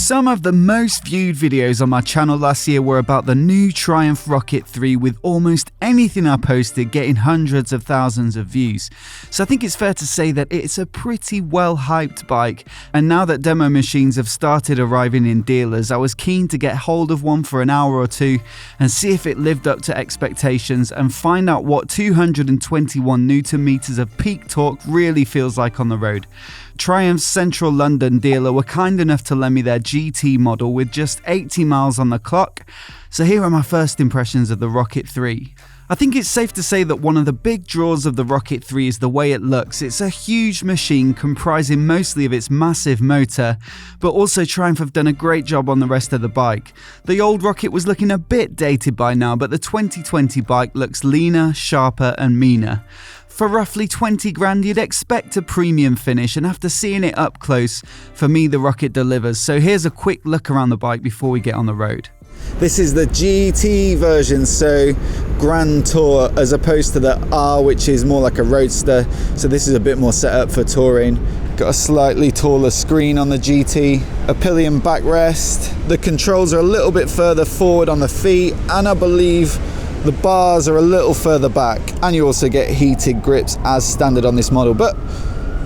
Some of the most viewed videos on my channel last year were about the new Triumph Rocket 3, with almost anything I posted getting hundreds of thousands of views. So I think it's fair to say that it's a pretty well hyped bike, and now that demo machines have started arriving in dealers, I was keen to get hold of one for an hour or two and see if it lived up to expectations and find out what 221 Nm of peak torque really feels like on the road. Triumph's Central London dealer were kind enough to lend me their GT model with just 80 miles on the clock, so here are my first impressions of the Rocket 3. I think it's safe to say that one of the big draws of the Rocket 3 is the way it looks. It's a huge machine comprising mostly of its massive motor, but also Triumph have done a great job on the rest of the bike. The old Rocket was looking a bit dated by now, but the 2020 bike looks leaner, sharper and meaner. For roughly 20 grand, you'd expect a premium finish, and after seeing it up close, for me the Rocket delivers. So here's a quick look around the bike before we get on the road. This is the GT version, so Grand Tour, as opposed to the R, which is more like a roadster. So this is a bit more set up for touring. Got a slightly taller screen on the GT, a pillion backrest. The controls are a little bit further forward on the feet, and I believe the bars are a little further back, and you also get heated grips as standard on this model, but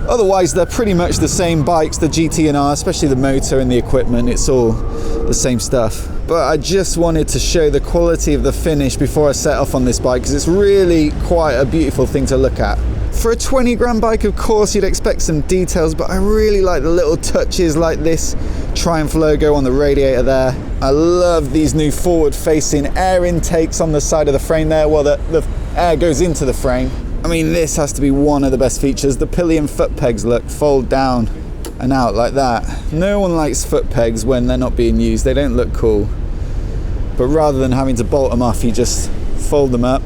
otherwise they're pretty much the same bikes, the GT and R, especially the motor and the equipment. It's all the same stuff. But I just wanted to show the quality of the finish before I set off on this bike, because it's really quite a beautiful thing to look at. For a 20 grand bike, of course, you'd expect some details, but I really like the little touches like this Triumph logo on the radiator there. I love these new forward-facing air intakes on the side of the frame there, while the air goes into the frame. I mean, this has to be one of the best features. The pillion foot pegs fold down and out like that. No one likes foot pegs when they're not being used. They don't look cool. But rather than having to bolt them off, you just fold them up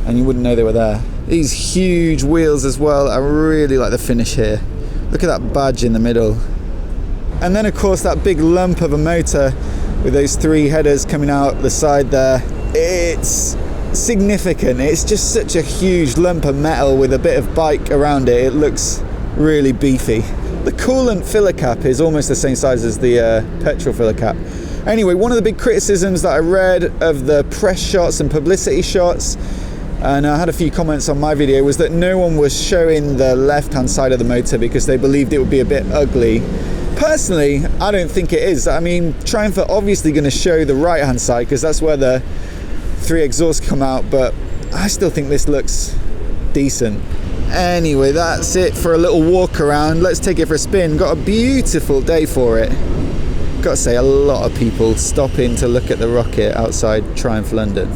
and you wouldn't know they were there. These huge wheels as well, I really like the finish here. Look at that badge in the middle. And then of course that big lump of a motor with those three headers coming out the side there. It's significant. It's just such a huge lump of metal with a bit of bike around it. It looks really beefy. The coolant filler cap is almost the same size as the petrol filler cap. Anyway, one of the big criticisms that I read of the press shots and publicity shots, and I had a few comments on my video, was that no one was showing the left-hand side of the motor because they believed it would be a bit ugly. Personally, I don't think it is. I mean, Triumph are obviously going to show the right-hand side because that's where the three exhausts come out, but I still think this looks decent. Anyway, that's it for a little walk around. Let's take it for a spin. Got a beautiful day for it. Got to say, a lot of people stop in to look at the Rocket outside Triumph London.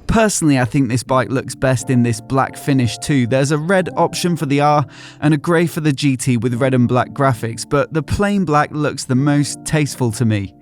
Personally, I think this bike looks best in this black finish too. There's a red option for the R and a grey for the GT with red and black graphics, but the plain black looks the most tasteful to me.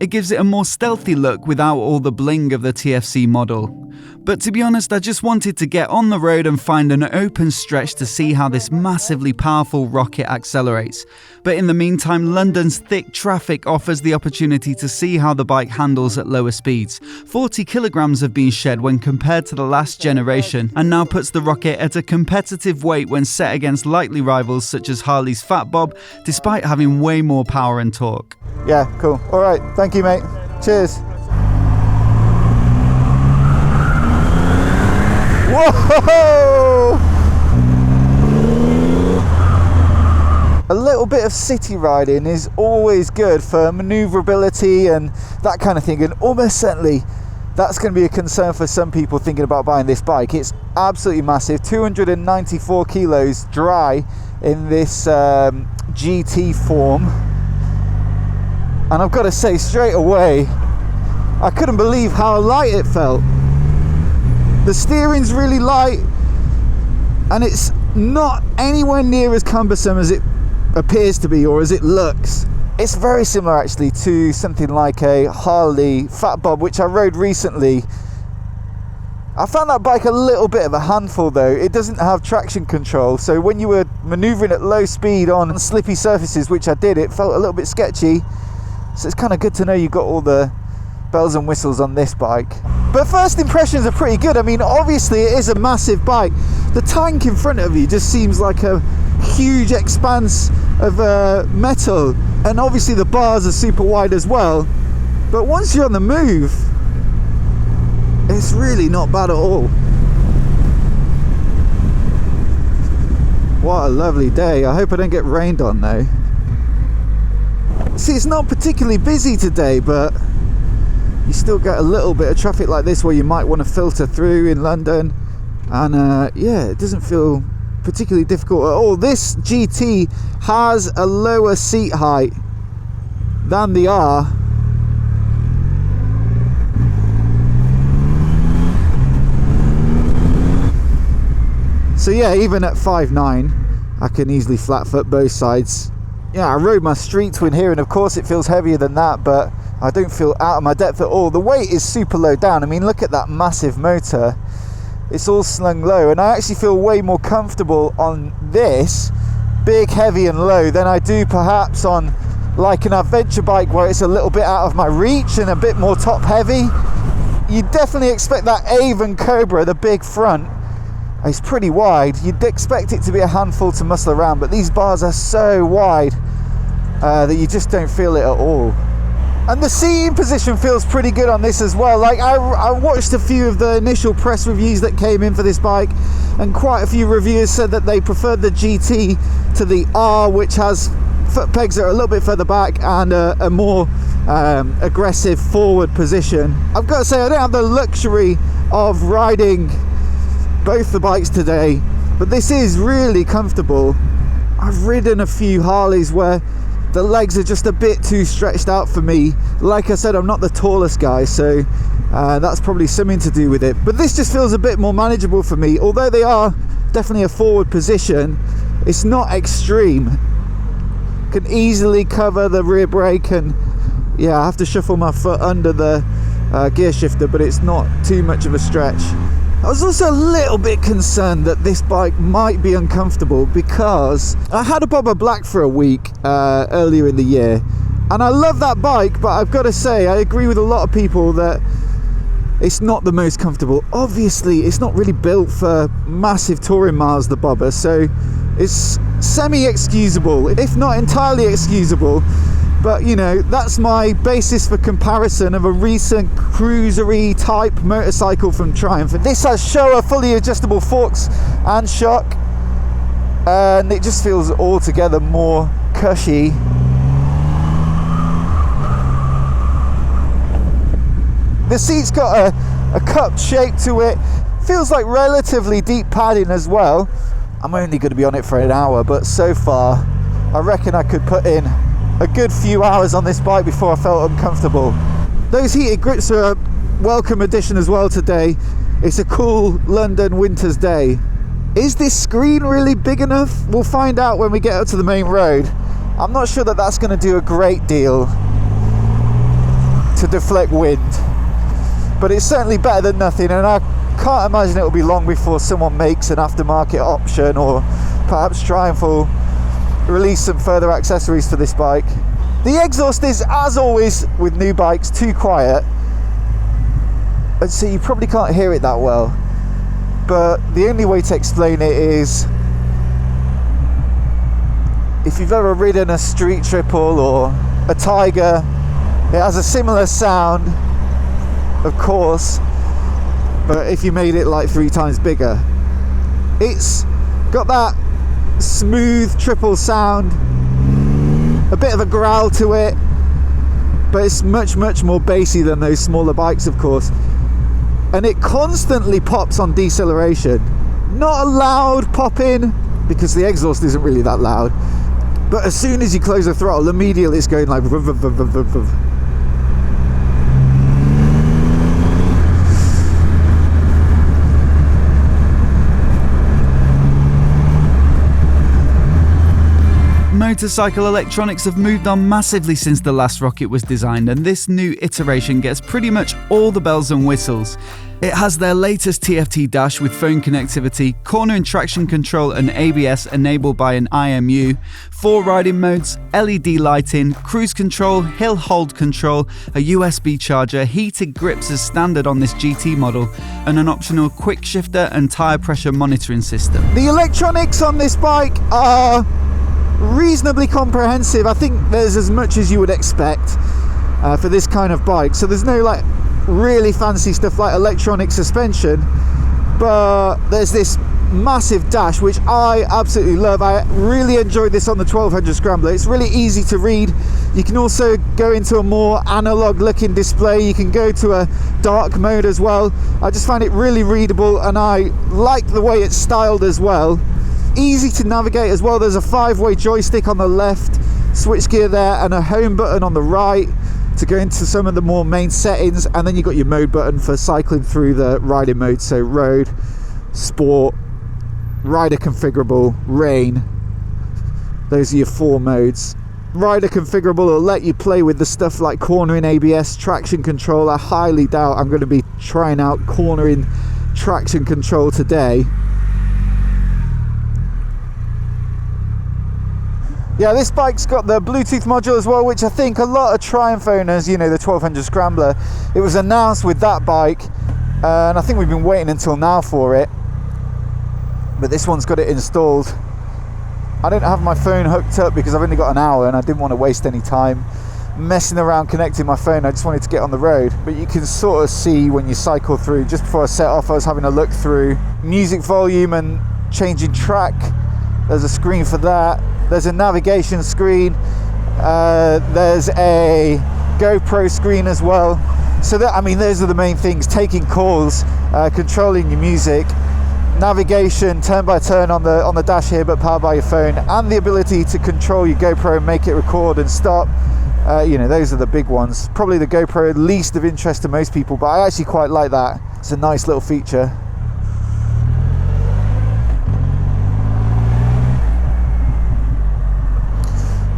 It gives it a more stealthy look without all the bling of the TFC model. But to be honest, I just wanted to get on the road and find an open stretch to see how this massively powerful Rocket accelerates. But in the meantime, London's thick traffic offers the opportunity to see how the bike handles at lower speeds. 40 kilograms have been shed when compared to the last generation, and now puts the Rocket at a competitive weight when set against likely rivals such as Harley's MOTOBOB, despite having way more power and torque. Yeah, cool. All right, thank you, mate. Cheers. Whoa! A little bit of city riding is always good for manoeuvrability and that kind of thing, and almost certainly that's going to be a concern for some people thinking about buying this bike. It's absolutely massive, 294 kilos dry in this GT form. And I've got to say straight away, I couldn't believe how light it felt. The steering's really light, and it's not anywhere near as cumbersome as it appears to be or as it looks. It's very similar actually to something like a Harley MOTOBOB, which I rode recently. I found that bike a little bit of a handful though. It doesn't have traction control, so when you were maneuvering at low speed on slippy surfaces, which I did, it felt a little bit sketchy. So it's kind of good to know you've got all the bells and whistles on this bike. But first impressions are pretty good. I mean, obviously it is a massive bike. The tank in front of you just seems like a huge expanse of metal, and obviously the bars are super wide as well. But once you're on the move, it's really not bad at all. What a lovely day. I hope I don't get rained on though. See, it's not particularly busy today, but you still get a little bit of traffic like this where you might want to filter through in London. And yeah, it doesn't feel particularly difficult at all. This GT has a lower seat height than the R. So yeah, even at 5'9", I can easily flat foot both sides. Yeah, I rode my street twin here, and of course it feels heavier than that, but I don't feel out of my depth at all. The weight is super low down. I mean, look at that massive motor. It's all slung low, and I actually feel way more comfortable on this, big, heavy and low, than I do perhaps on like an adventure bike where it's a little bit out of my reach and a bit more top heavy. You definitely expect that Avon Cobra, the big front, it's pretty wide. You'd expect it to be a handful to muscle around, but these bars are so wide that you just don't feel it at all. And the seating position feels pretty good on this as well. Like I watched a few of the initial press reviews that came in for this bike, and quite a few reviewers said that they preferred the GT to the R, which has foot pegs that are a little bit further back and a more aggressive forward position. I've got to say, I don't have the luxury of riding both the bikes today, but this is really comfortable. I've ridden a few Harleys where the legs are just a bit too stretched out for me. Like I said, I'm not the tallest guy, so that's probably something to do with it. But this just feels a bit more manageable for me. Although they are definitely a forward position, it's not extreme. Can easily cover the rear brake, and yeah, I have to shuffle my foot under the gear shifter, but it's not too much of a stretch. I was also a little bit concerned that this bike might be uncomfortable because I had a Bobber Black for a week earlier in the year, and I love that bike, but I've got to say I agree with a lot of people that it's not the most comfortable. Obviously it's not really built for massive touring miles, the Bobber, so it's semi-excusable, if not entirely excusable. But you know, that's my basis for comparison of a recent cruisery type motorcycle from Triumph. And this has Showa fully adjustable forks and shock, and it just feels altogether more cushy. The seat's got a cupped shape to it, feels like relatively deep padding as well. I'm only going to be on it for an hour, but so far I reckon I could put in a good few hours on this bike before I felt uncomfortable. Those heated grips are a welcome addition as well today. It's a cool London winter's day. Is this screen really big enough? We'll find out when we get up to the main road. I'm not sure that that's going to do a great deal to deflect wind, but it's certainly better than nothing, and I can't imagine it will be long before someone makes an aftermarket option, or perhaps Triumph will release some further accessories for this bike. The exhaust is, as always with new bikes, too quiet, and so you probably can't hear it that well. But the only way to explain it is, if you've ever ridden a street triple or a Tiger, it has a similar sound, of course, but if you made it like 3 times bigger. It's got that smooth triple sound, a bit of a growl to it, but it's much more bassy than those smaller bikes, of course, and it constantly pops on deceleration. Not a loud pop in, because the exhaust isn't really that loud, but as soon as you close the throttle, immediately it's going like vuv, vuv, vuv, vuv, vuv, vuv. Motorcycle electronics have moved on massively since the last rocket was designed, and this new iteration gets pretty much all the bells and whistles. It has their latest TFT dash with phone connectivity, corner and traction control and ABS enabled by an IMU, 4 riding modes, LED lighting, cruise control, hill hold control, a USB charger, heated grips as standard on this GT model, and an optional quick shifter and tyre pressure monitoring system. The electronics on this bike are reasonably comprehensive. I think there's as much as you would expect for this kind of bike. So there's no like really fancy stuff like electronic suspension, but there's this massive dash which I absolutely love. I really enjoyed this on the 1200 Scrambler. It's really easy to read. You can also go into a more analog looking display. You can go to a dark mode as well. I just find it really readable, and I like the way it's styled as well. Easy to navigate as well. There's a 5-way joystick on the left, switchgear there, and a home button on the right to go into some of the more main settings, and then you've got your mode button for cycling through the riding modes, so road, sport, rider configurable, rain. Those are your 4 modes. Rider configurable will let you play with the stuff like cornering ABS, traction control. I highly doubt I'm going to be trying out cornering traction control today. Yeah, this bike's got the Bluetooth module as well, which I think a lot of Triumph owners, you know, the 1200 Scrambler, it was announced with that bike, and I think we've been waiting until now for it, but this one's got it installed. I don't have my phone hooked up because I've only got an hour and I didn't want to waste any time messing around connecting my phone. I just wanted to get on the road, but you can sort of see when you cycle through. Just before I set off, I was having a look through music volume and changing track. There's a screen for that. There's a navigation screen. There's a GoPro screen as well. So that, I mean, those are the main things: taking calls, controlling your music, navigation turn by turn on the dash here, but powered by your phone, and the ability to control your GoPro and make it record and stop. You know, those are the big ones. Probably the GoPro least of interest to most people, but I actually quite like that. It's a nice little feature.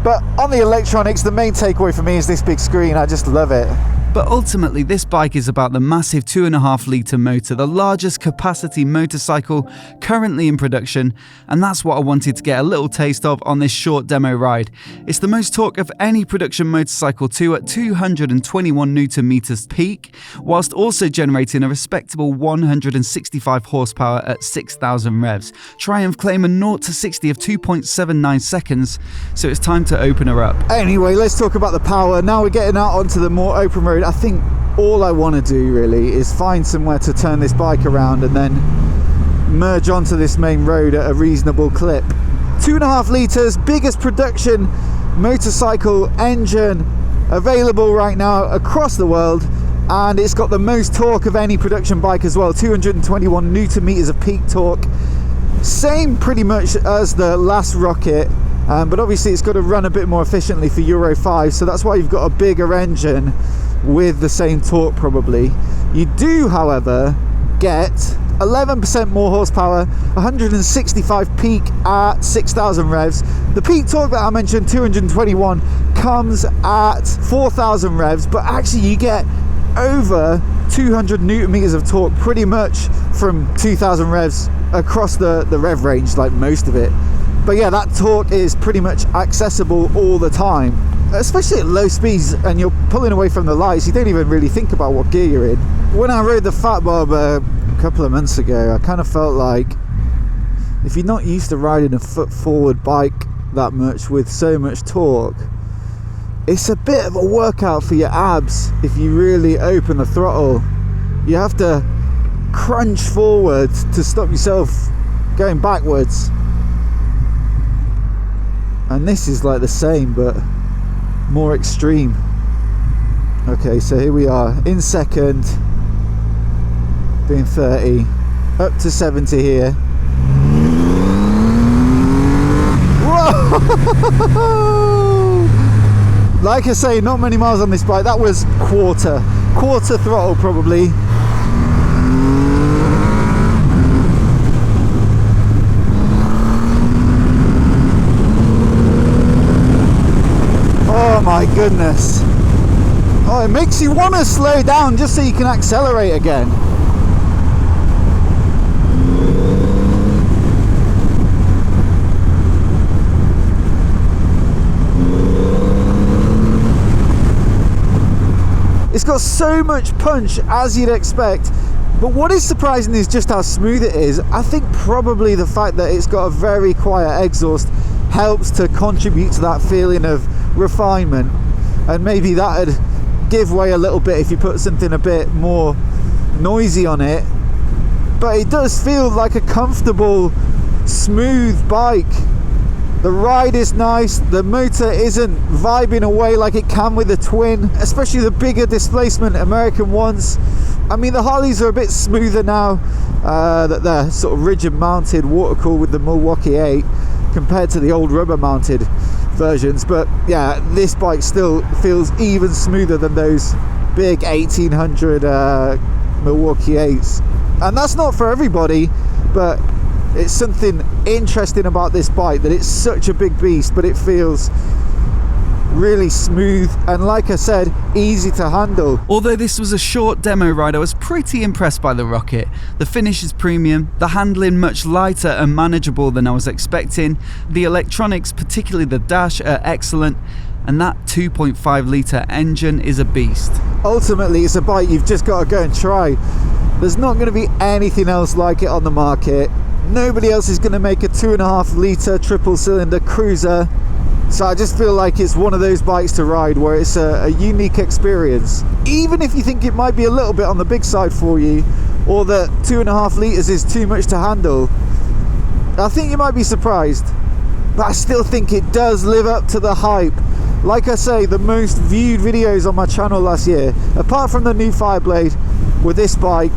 But on the electronics, the main takeaway for me is this big screen. I just love it. But ultimately, this bike is about the massive 2.5 litre motor, the largest capacity motorcycle currently in production, and that's what I wanted to get a little taste of on this short demo ride. It's the most torque of any production motorcycle too, at 221 Newton meters peak, whilst also generating a respectable 165 horsepower at 6,000 revs. Triumph claim a 0 to 60 of 2.79 seconds, so it's time to open her up. Anyway, let's talk about the power. Now we're getting out onto the more open road. I think all I want to do really is find somewhere to turn this bike around and then merge onto this main road at a reasonable clip. 2.5 litres, biggest production motorcycle engine available right now across the world, and it's got the most torque of any production bike as well, 221 Newton meters of peak torque. Same pretty much as the last Rocket, but obviously it's got to run a bit more efficiently for Euro 5, so that's why you've got a bigger engine with the same torque probably. You do, however, get 11% more horsepower, 165 peak at 6,000 revs. The peak torque that I mentioned, 221, comes at 4,000 revs, but actually you get over 200 Newton meters of torque pretty much from 2,000 revs across the rev range, like most of it. But yeah, that torque is pretty much accessible all the time, especially at low speeds and you're pulling away from the lights. You don't even really think about what gear you're in. When I rode the Fat Bob a couple of months ago, I kind of felt like if you're not used to riding a foot forward bike that much with so much torque, it's a bit of a workout for your abs. If you really open the throttle, you have to crunch forward to stop yourself going backwards. And this is like the same but more extreme. Okay, so here we are in second, doing 30, up to 70 here. Whoa! Like I say, not many miles on this bike. That was quarter throttle probably. Oh my goodness. Oh, it makes you want to slow down just so you can accelerate again. It's got so much punch, as you'd expect, but what is surprising is just how smooth it is. I think probably the fact that it's got a very quiet exhaust helps to contribute to that feeling of refinement, and maybe that'd give way a little bit if you put something a bit more noisy on it. But it does feel like a comfortable, smooth bike. The ride is nice, the motor isn't vibing away like it can with the twin, especially the bigger displacement American ones. I mean, the Harleys are a bit smoother now that they're sort of rigid mounted, water cooled with the Milwaukee 8 compared to the old rubber mounted versions. But yeah, this bike still feels even smoother than those big 1800 Milwaukee 8s. And that's not for everybody, but it's something interesting about this bike, that it's such a big beast, but it feels really smooth and, like I said, easy to handle. Although this was a short demo ride, I was pretty impressed by the Rocket. The finish is premium, the handling much lighter and manageable than I was expecting, the electronics, particularly the dash, are excellent, and that 2.5 litre engine is a beast. Ultimately, it's a bike you've just got to go and try. There's not going to be anything else like it on the market. Nobody else is going to make a 2.5 litre triple cylinder cruiser, so I just feel like it's one of those bikes to ride where it's a unique experience. Even if you think it might be a little bit on the big side for you, or that 2.5 litres is too much to handle, I think you might be surprised. But I still think it does live up to the hype. Like I say, the most viewed videos on my channel last year, apart from the new Fireblade, with this bike.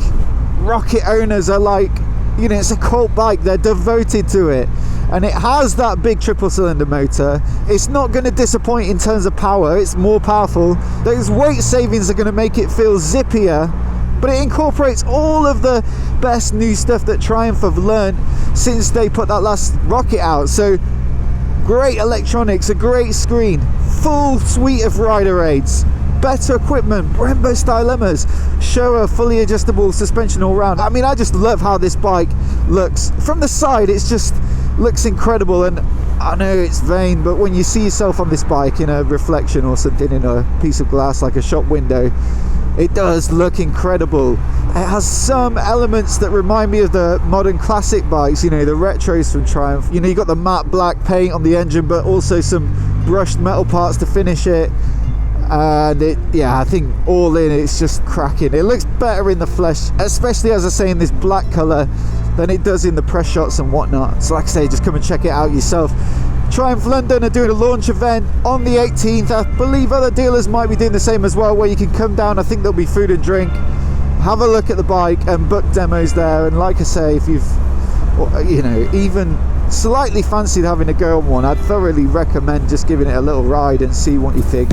Rocket owners are like, you know, it's a cult bike, they're devoted to it, and it has that big triple cylinder motor. It's not going to disappoint in terms of power, it's more powerful. Those weight savings are going to make it feel zippier, but it incorporates all of the best new stuff that Triumph have learned since they put that last Rocket out. So great electronics, a great screen, full suite of rider aids, better equipment, Brembo style lemmas, show a fully adjustable suspension all round. I mean, I just love how this bike looks. From the side, it's just looks incredible, and I know it's vain, but when you see yourself on this bike in a reflection or something in a piece of glass like a shop window, it does look incredible. It has some elements that remind me of the modern classic bikes, you know, the retros from Triumph. You know, you got the matte black paint on the engine, but also some brushed metal parts to finish it. And I think all in, it's just cracking. It looks better in the flesh, especially, as I say, in this black colour than it does in the press shots and whatnot. So like I say, just come and check it out yourself. Triumph London are doing a launch event on the 18th. I believe other dealers might be doing the same as well, where you can come down. I think there'll be food and drink, have a look at the bike and book demos there. And like I say, if you've, you know, even slightly fancied having a go on one, I'd thoroughly recommend just giving it a little ride and see what you think.